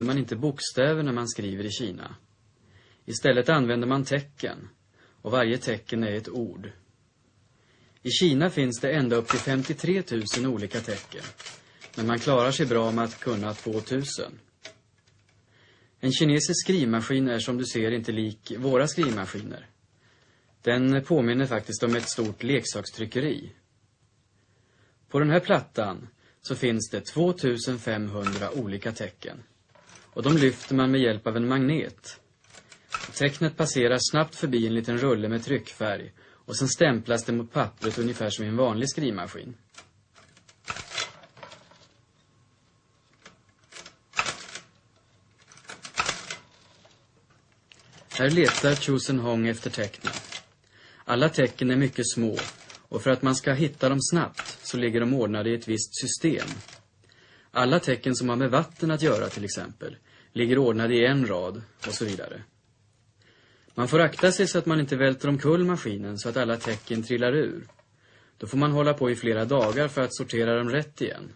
man inte bokstäver när man skriver i Kina. Istället använder man tecken, och varje tecken är ett ord. I Kina finns det ända upp till 53 000 olika tecken, men man klarar sig bra med att kunna 2000. En kinesisk skrivmaskin är som du ser inte lik våra skrivmaskiner. Den påminner faktiskt om ett stort leksakstryckeri. På den här plattan så finns det 2500 olika tecken. Och de lyfter man med hjälp av en magnet. Tecknet passerar snabbt förbi en liten rulle med tryckfärg och sen stämplas det mot pappret ungefär som i en vanlig skrivmaskin. Här letar Chosen Hong efter tecknen. Alla tecken är mycket små och för att man ska hitta dem snabbt så ligger de ordnade i ett visst system. Alla tecken som har med vatten att göra till exempel ligger ordnade i en rad och så vidare. Man får akta sig så att man inte välter omkull maskinen så att alla tecken trillar ur. Då får man hålla på i flera dagar för att sortera dem rätt igen.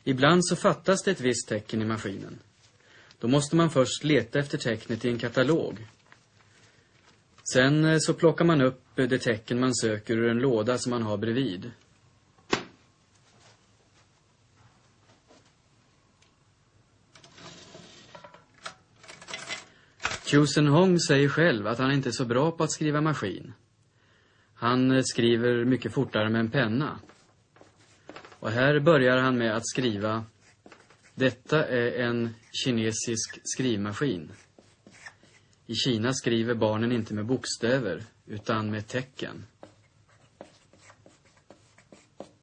Ibland så fattas det ett visst tecken i maskinen. Då måste man först leta efter tecknet i en katalog. Sen så plockar man upp det tecken man söker ur en låda som man har bredvid. Chosen Hong säger själv att han inte är så bra på att skriva maskin. Han skriver mycket fortare med en penna. Och här börjar han med att skriva: detta är en kinesisk skrivmaskin. I Kina skriver barnen inte med bokstäver utan med tecken.